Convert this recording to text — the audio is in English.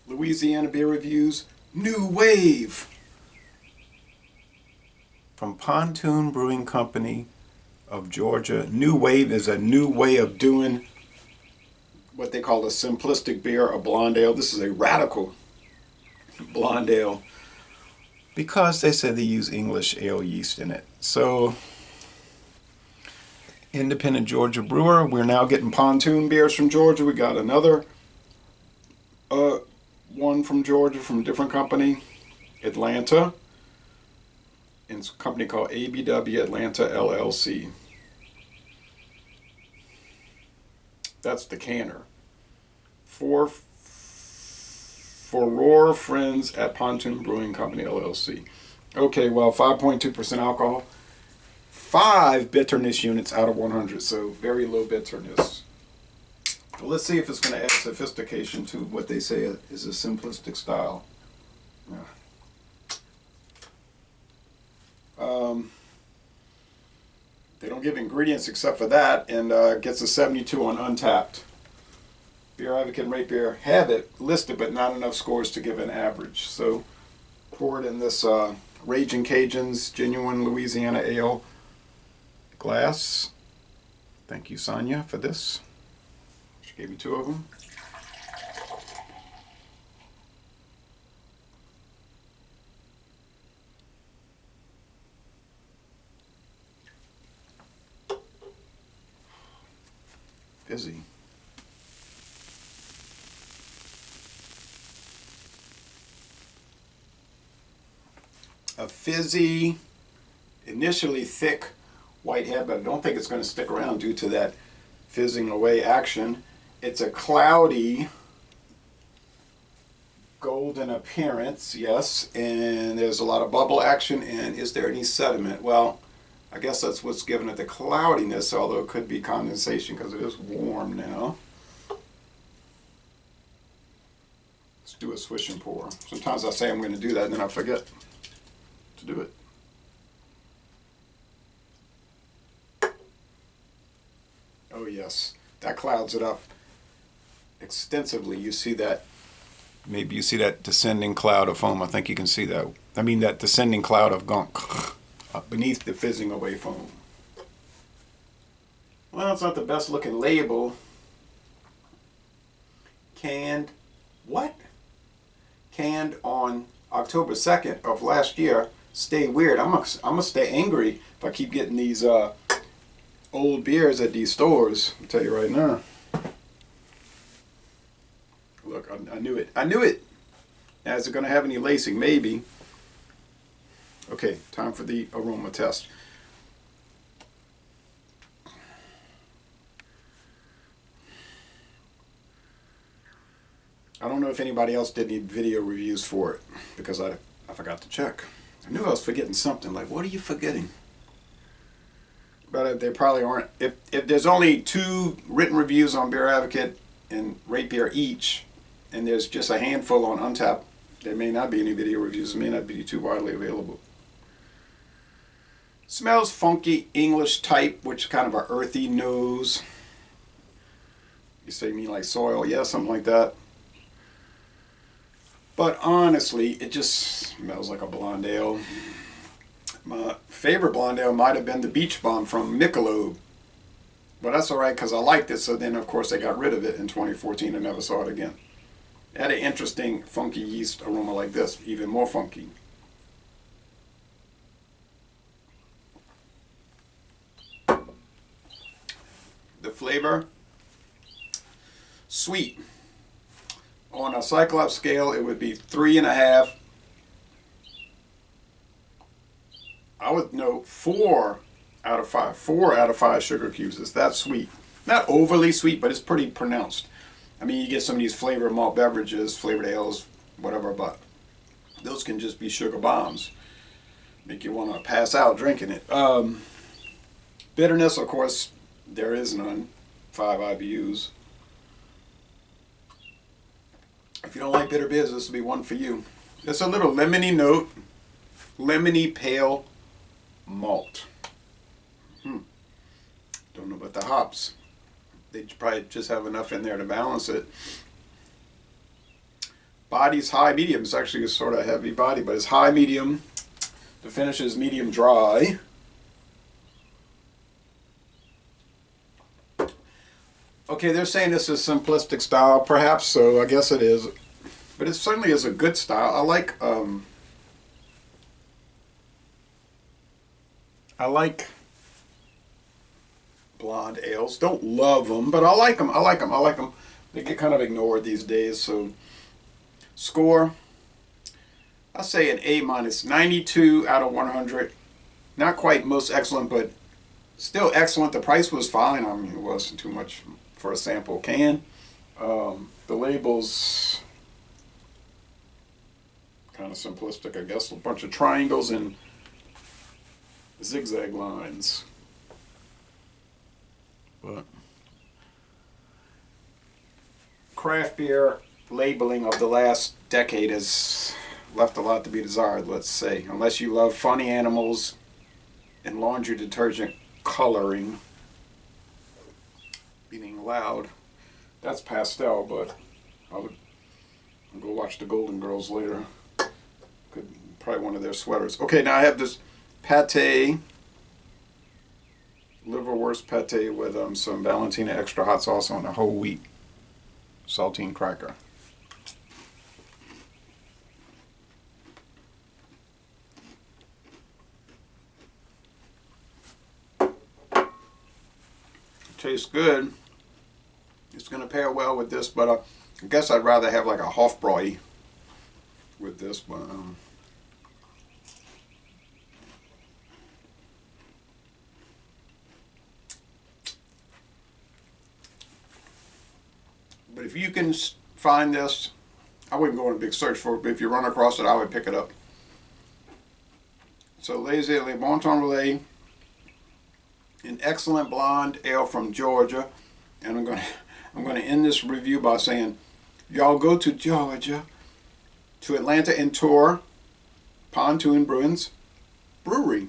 Louisiana Beer Reviews, New Wave. From Pontoon Brewing Company of Georgia. New Wave is a new way of doing what they call a simplistic beer, a blonde ale. This is a radical blonde ale because they said they use English ale yeast in it. So, independent Georgia brewer. We're now getting Pontoon beers from Georgia. We got another one from Georgia from a different company, Atlanta. And it's a company called ABW Atlanta LLC. That's the canner. For Roar Friends at Pontoon Brewing Company LLC. Okay, well, 5.2% alcohol. 5 bitterness units out of 100, so very low bitterness. Well, let's see if it's going to add sophistication to what they say is a simplistic style. They don't give ingredients except for that, and gets a 72 on Untapped. Beer Advocate and Rate Beer have it listed, but not enough scores to give an average. So pour it in this Raging Cajuns Genuine Louisiana Ale glass. Thank you, Sonia, for this. She gave me 2 of them. Fizzy. A fizzy, initially thick white head, but I don't think it's going to stick around due to that fizzing away action. It's a cloudy golden appearance, yes, and there's a lot of bubble action. And is there any sediment? Well, I guess that's what's giving it the cloudiness, although it could be condensation because it is warm now. Let's do a swish and pour. Sometimes I say I'm going to do that and then I forget to do it. Oh yes, that clouds it up extensively. You see that, maybe you see that descending cloud of foam. I think you can see that. I mean that descending cloud of gunk beneath the fizzing away foam. Well, it's not the best looking label. Canned, what? Canned on October 2nd of last year. Stay weird. I'm gonna stay angry if I keep getting these old beers at these stores. I'll tell you right now. Look, I knew it. I knew it. Now, is it going to have any lacing? Maybe. Okay, time for the aroma test. I don't know if anybody else did any video reviews for it because I forgot to check. I knew I was forgetting something. Like, what are you forgetting? But they probably aren't. If there's only 2 written reviews on Beer Advocate and Rate Beer each, and there's just a handful on Untapped, there may not be any video reviews. It may not be too widely available. Smells funky English type, which kind of a earthy nose. You say, you mean like soil? Yeah, something like that. But honestly, it just smells like a blonde ale. My favorite blonde ale might have been the Beach Bomb from Michelob. But that's alright because I liked it, so then of course they got rid of it in 2014 and never saw it again. It had an interesting funky yeast aroma like this, even more funky. The flavor, sweet. On a Cyclops scale, it would be 3.5. I would note 4 out of 5. 4 out of 5 sugar cubes. It's that sweet. Not overly sweet, but it's pretty pronounced. I mean, you get some of these flavored malt beverages, flavored ales, whatever, but those can just be sugar bombs. Make you want to pass out drinking it. Bitterness, of course, there is none. 5 IBUs. If you don't like bitter beers, this will be one for you. It's a little lemony note. Lemony pale malt. Don't know about the hops. They probably just have enough in there to balance it. Body's high medium. It's actually a sort of heavy body, but it's high medium. The finish is medium dry. Okay, they're saying this is simplistic style, perhaps so. I guess it is, but it certainly is a good style. I like blonde ales. Don't love them, but I like them. I like them. I like them. They get kind of ignored these days. So, score, I say an A minus, 92 out of 100. Not quite most excellent, but still excellent. The price was fine. I mean, it wasn't too much for a sample can. The labels kind of simplistic, I guess. A bunch of triangles and zigzag lines. But craft beer labeling of the last decade has left a lot to be desired, let's say. Unless you love funny animals and laundry detergent coloring, being loud. That's pastel, but I'll go watch the Golden Girls later. Probably one of their sweaters. Okay, now I have this pate, liverwurst pate with some Valentina extra hot sauce on a whole wheat saltine cracker. Tastes good. It's going to pair well with this, but I guess I'd rather have like a Hofbräu with this, but if you can find this, I wouldn't go on a big search for it, but if you run across it, I would pick it up. So Lazy Le Bon Ton Relais, an excellent blonde ale from Georgia, and I'm gonna end this review by saying, y'all go to Georgia, to Atlanta and tour Pontoon Brewing's brewery.